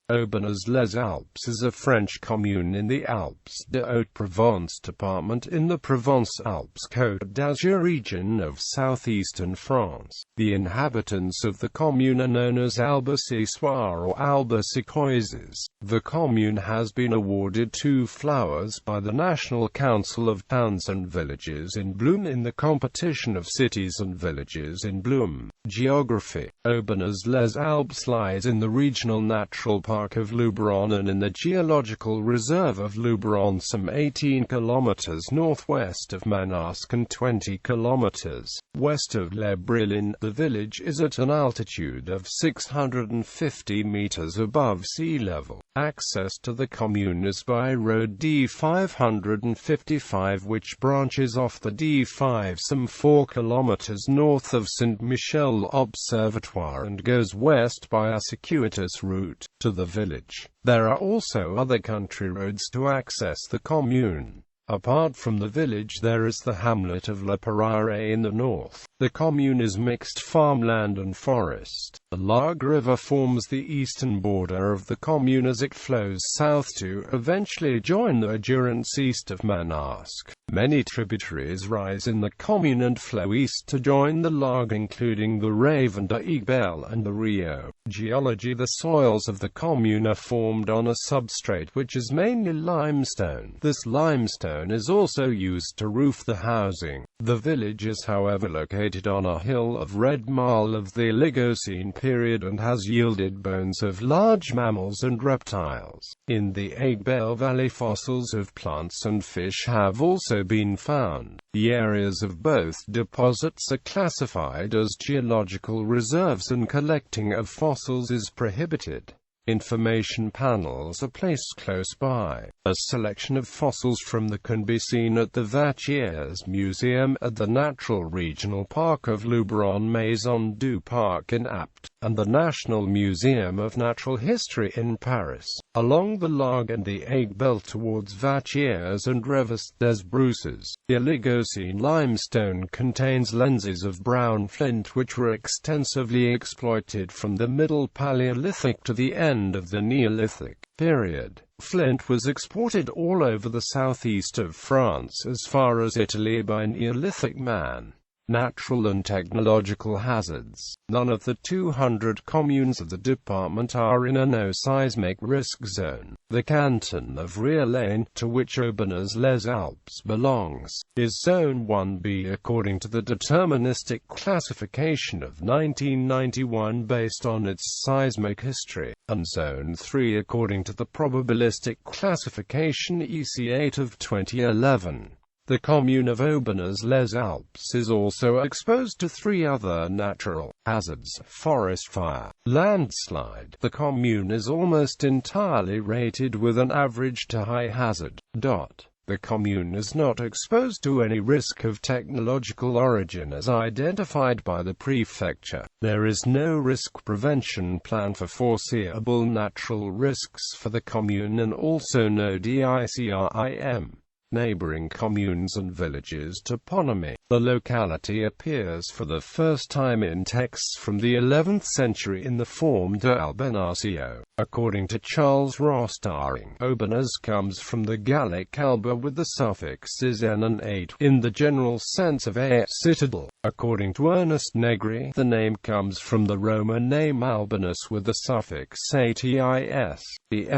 Aubenas-les-Alpes is a French commune in the Alpes-de-Haute-Provence department in the Provence-Alpes-Côte d'Azur region of southeastern France. The inhabitants of the commune are known as Albascecois or Albascecoises. The commune has been awarded 2 flowers by the National Council of Towns and Villages in Bloom in the competition of cities and villages in bloom. Geography: Aubenas-les-Alpes lies in the regional natural park of Luberon and in the geological reserve of Luberon, some 18 kilometers northwest of Manosque and 20 kilometers west of Les Brilles. The village is at an altitude of 650 meters above sea level. Access to the commune is by road D555, which branches off the D5 some 4 kilometers north of Saint-Michel Observatoire and goes west by a circuitous route to the village. There are also other country roads to access the commune. Apart from the village, there is the hamlet of La Parare in the north. The commune is mixed farmland and forest. The Largue River forms the eastern border of the commune as it flows south to eventually join the Durance east of Manosque. Many tributaries rise in the commune and flow east to join the Largue, including the Raven de Igbel and the Rio. Geology: the soils of the commune are formed on a substrate which is mainly limestone. This limestone is also used to roof the housing. The village is however located on a hill of red marl of the Oligocene period and has yielded bones of large mammals and reptiles. In the Igbel Valley, fossils of plants and fish have also been found. The areas of both deposits are classified as geological reserves and collecting of fossils is prohibited. Information panels are placed close by. A selection of fossils from the can be seen at the Vachiers Museum at the Natural Regional Park of Luberon, Maison du Parc in Apt, and the National Museum of Natural History in Paris. Along the Largue and the Igbel towards Vachiers and Revest des Brousses, the Oligocene limestone contains lenses of brown flint which were extensively exploited from the Middle Paleolithic to the end of the Neolithic period. Flint was exported all over the southeast of France as far as Italy by Neolithic man. Natural and technological hazards. None of the 200 communes of the department are in a no-seismic risk zone. The canton of Riolaine, to which Aubenas-les-Alpes belongs, is Zone 1B according to the deterministic classification of 1991 based on its seismic history, and Zone 3 according to the probabilistic classification EC8 of 2011. The commune of Aubenas-les-Alpes is also exposed to 3 other natural hazards: forest fire, landslide. The commune is almost entirely rated with an average to high hazard. The commune is not exposed to any risk of technological origin as identified by the prefecture. There is no risk prevention plan for foreseeable natural risks for the commune and also no DICRIM. Neighboring communes and villages. Toponymy. The locality appears for the first time in texts from the 11th century in the form de Albascecois. According to Charles Rostaring, Aubenas comes from the Gallic alba with the suffixes n and ate, in the general sense of a citadel. According to Ernest Negri, the name comes from the Roman name Albinus with the suffix atis. The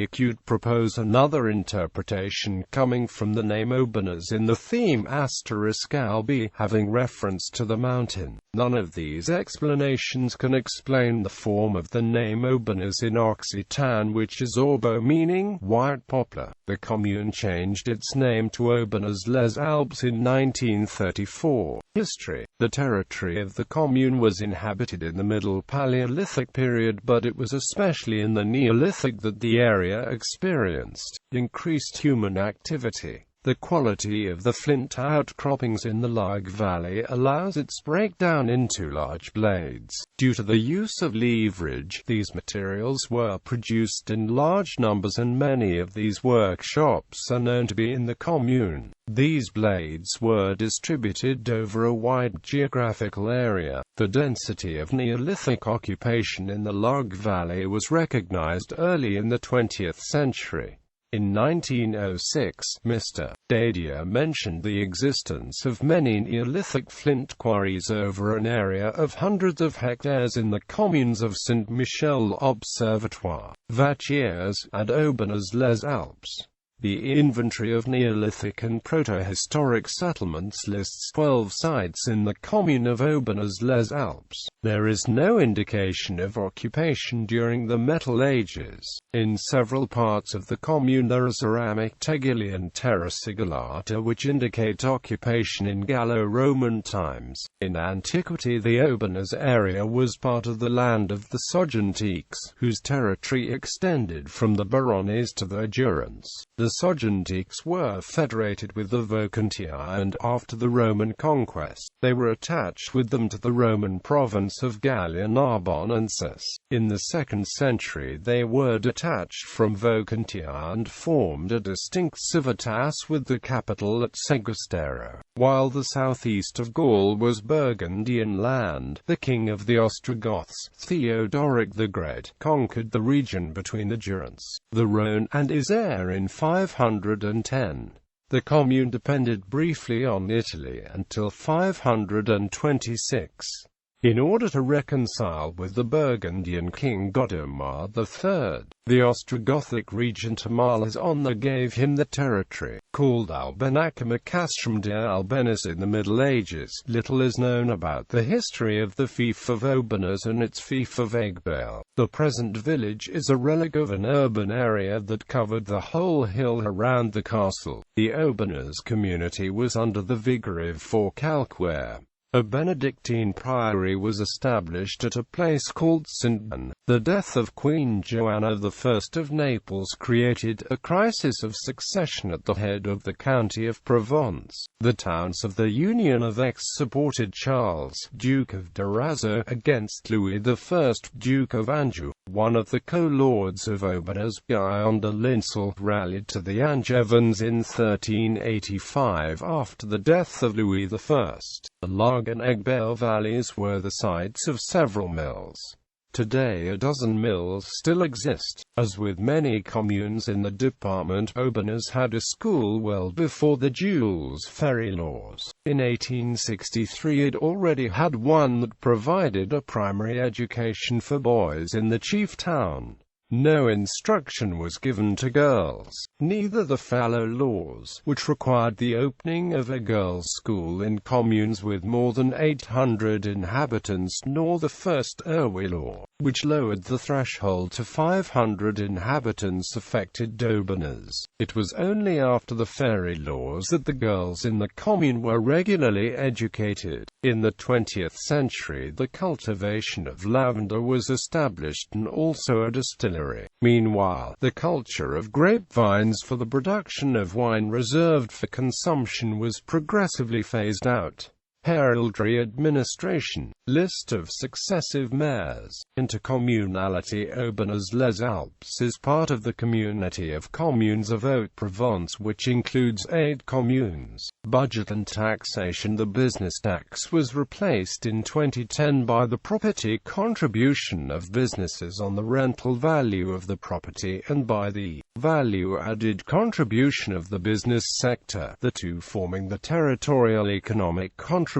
acute propose another interpretation coming from the name Aubenas in the theme *albi, having reference to the mountain. None of these explanations can explain the form of the name Aubenas in Occitan, which is Orbo, meaning white poplar. The commune changed its name to Aubenas-les-Alpes in 1934. History. The territory of the commune was inhabited in the Middle Paleolithic period, but it was especially in the Neolithic that the area experienced increased human activity. The quality of the flint outcroppings in the Lug Valley allows its breakdown into large blades. Due to the use of leverage, these materials were produced in large numbers, and many of these workshops are known to be in the commune. These blades were distributed over a wide geographical area. The density of Neolithic occupation in the Lug Valley was recognized early in the 20th century. In 1906, Mr. Dadier mentioned the existence of many Neolithic flint quarries over an area of hundreds of hectares in the communes of Saint-Michel Observatoire, Vatiers, and Aubenas-les-Alpes. The inventory of Neolithic and protohistoric settlements lists 12 sites in the commune of Aubenas-les-Alpes. There is no indication of occupation during the Metal Ages. In several parts of the commune there are ceramic tegulae and terra sigillata which indicate occupation in Gallo-Roman times. In antiquity, the Aubenas area was part of the land of the Sogentiques, whose territory extended from the Baronnies to the Durance. The Sogentiques were federated with the Vocantii, and after the Roman conquest, they were attached with them to the Roman province of Gallia Narbonensis. In the 2nd century they were detached from Vocantii and formed a distinct civitas with the capital at Segustero. While the southeast of Gaul was Burgundian land, the king of the Ostrogoths, Theodoric the Great, conquered the region between the Durance, the Rhône, and Isère in 510. The commune depended briefly on Italy until 526. In order to reconcile with the Burgundian king Godomar III, the Ostrogothic regent Amalasuntha gave him the territory, called Albanacum de Albanus in the Middle Ages. Little is known about the history of the fief of Aubenas and its fief of Aiguebelle. The present village is a relic of an urban area that covered the whole hill around the castle. The Aubenas community was under the Vigour for Calquare. A Benedictine priory was established at a place called Saint-Anne. The death of Queen Joanna I of Naples created a crisis of succession at the head of the county of Provence. The towns of the Union of Aix supported Charles, Duke of Durazzo, against Louis I, Duke of Anjou. One of the co-lords of Aubenas, Guyon de Lincel, rallied to the Angevins in 1385 after the death of Louis I. The Lug and Aiguebelle valleys were the sites of several mills. Today a dozen mills still exist. As with many communes in the department, Aubenas had a school well before the Jules Ferry laws. In 1863 it already had one that provided a primary education for boys in the chief town. No instruction was given to girls. Neither the fallow laws, which required the opening of a girls' school in communes with more than 800 inhabitants, nor the first Erwe law, which lowered the threshold to 500 inhabitants, affected Aubenas. It was only after the Ferry laws that the girls in the commune were regularly educated. In the 20th century the cultivation of lavender was established and also a distillery. Meanwhile, the culture of grapevines for the production of wine reserved for consumption was progressively phased out. Heraldry administration. List of successive mayors. Intercommunality. Aubenas-les-Alpes is part of the community of communes of Haute-Provence, which includes 8 communes. Budget and taxation. The business tax was replaced in 2010 by the property contribution of businesses on the rental value of the property and by the value-added contribution of the business sector, the two forming the territorial economic contribution.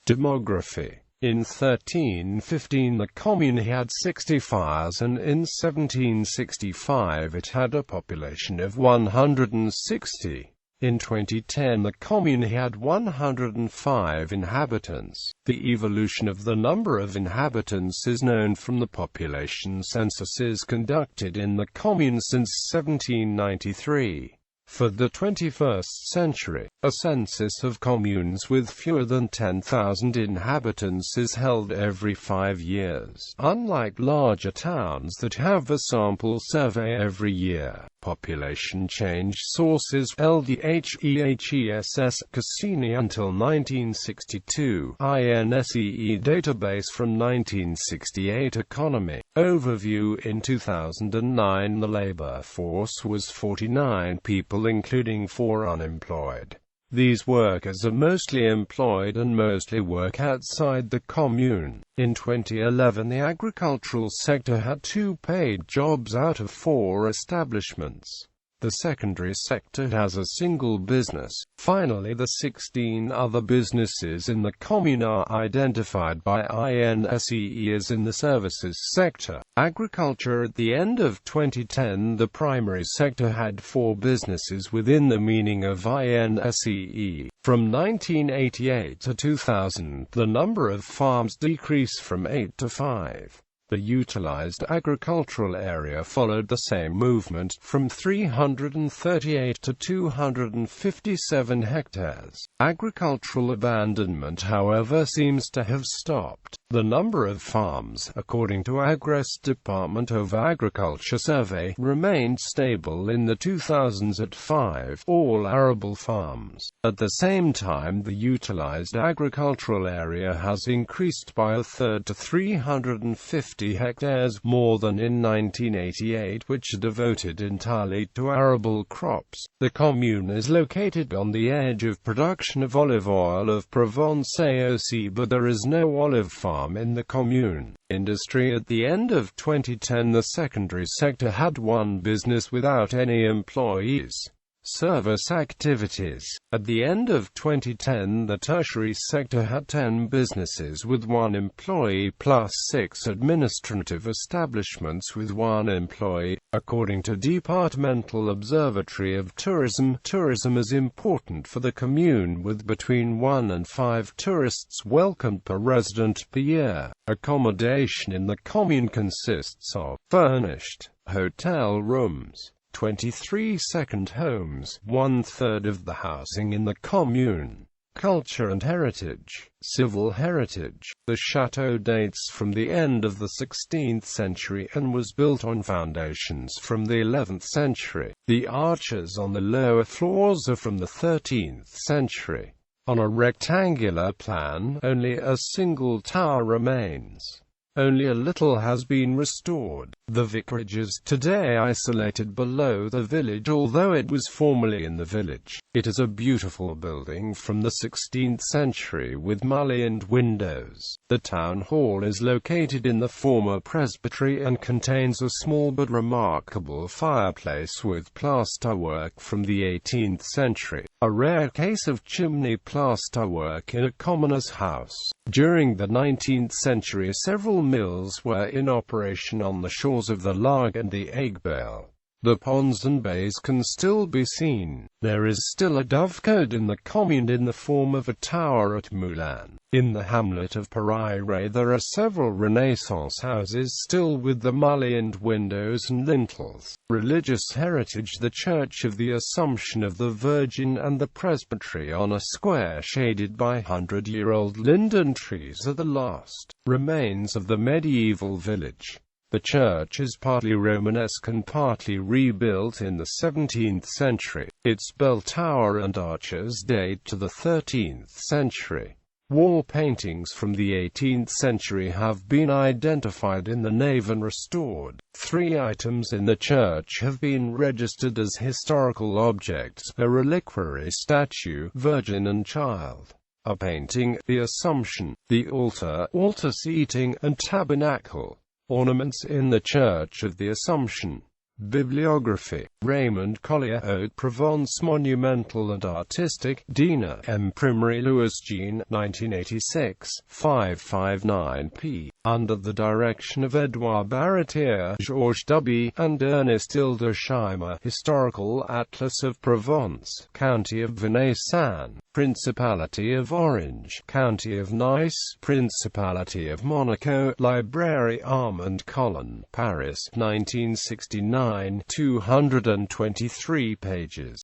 Demography. In 1315 the commune had 60 fires, and in 1765 it had a population of 160. In 2010 the commune had 105 inhabitants. The evolution of the number of inhabitants is known from the population censuses conducted in the commune since 1793. For the 21st century, a census of communes with fewer than 10,000 inhabitants is held every 5 years. Unlike larger towns that have a sample survey every year, Population change sources LDHEHESS Cassini until 1962 INSEE database from 1968 Economy Overview in 2009 the labor force was 49 people including 4 unemployed. These workers are mostly employed and mostly work outside the commune. In 2011 the agricultural sector had 2 paid jobs out of 4 establishments. The secondary sector has a single business. Finally, the 16 other businesses in the commune are identified by INSEE as in the services sector. Agriculture. At the end of 2010, the primary sector had 4 businesses within the meaning of INSEE. From 1988 to 2000, the number of farms decreased from 8 to 5. The utilized agricultural area followed the same movement, from 338 to 257 hectares. Agricultural abandonment, however, seems to have stopped. The number of farms, according to Agris Department of Agriculture survey, remained stable in the 2000s at 5, all arable farms. At the same time, the utilized agricultural area has increased by a third to 350 hectares, more than in 1988, which are devoted entirely to arable crops. The commune is located on the edge of production of olive oil of Provence-Alpes, but there is no olive farm in the commune. Industry. At the end of 2010, the secondary sector had 1 business without any employees. Service activities. At the end of 2010, the tertiary sector had 10 businesses with 1 employee plus 6 administrative establishments with 1 employee. According to Departmental Observatory of Tourism, tourism is important for the commune, with between 1 and 5 tourists welcomed per resident per year. Accommodation in the commune consists of furnished hotel rooms, 23 second homes, 1/3 of the housing in the commune. Culture and heritage. Civil heritage. The chateau dates from the end of the 16th century and was built on foundations from the 11th century. The arches on the lower floors are from the 13th century. On a rectangular plan, only a single tower remains. Only a little has been restored. The vicarage is today isolated below the village, although it was formerly in the village. It is a beautiful building from the 16th century with mullioned windows. The town hall is located in the former presbytery and contains a small but remarkable fireplace with plasterwork from the 18th century, a rare case of chimney plasterwork in a commoner's house. During the 19th century, several mills were in operation on the shores of the Largue and the Aiguebelle. The ponds and bays can still be seen. There is still a dovecote in the commune in the form of a tower at Moulins. In the hamlet of Paraire there are several Renaissance houses still with the mullioned windows and lintels. Religious heritage. The Church of the Assumption of the Virgin and the presbytery on a square shaded by 100-year-old linden trees are the last remains of the medieval village. The church is partly Romanesque and partly rebuilt in the 17th century. Its bell tower and arches date to the 13th century. Wall paintings from the 18th century have been identified in the nave and restored. 3 items in the church have been registered as historical objects: a reliquary statue, Virgin and Child, a painting, the Assumption, the altar, altar seating, and tabernacle. Ornaments in the Church of the Assumption. Bibliography. Raymond Collier, Haute-Provence, Monumental and Artistic, Dina, Imprimerie Louis Jean, 1986, 559 p. Under the direction of Edouard Baratier, Georges Duby, and Ernest Hildesheimer. Historical Atlas of Provence, County of Venaissin, Principality of Orange, County of Nice, Principality of Monaco. Library Armand Collin, Paris, 1969, 223 pages.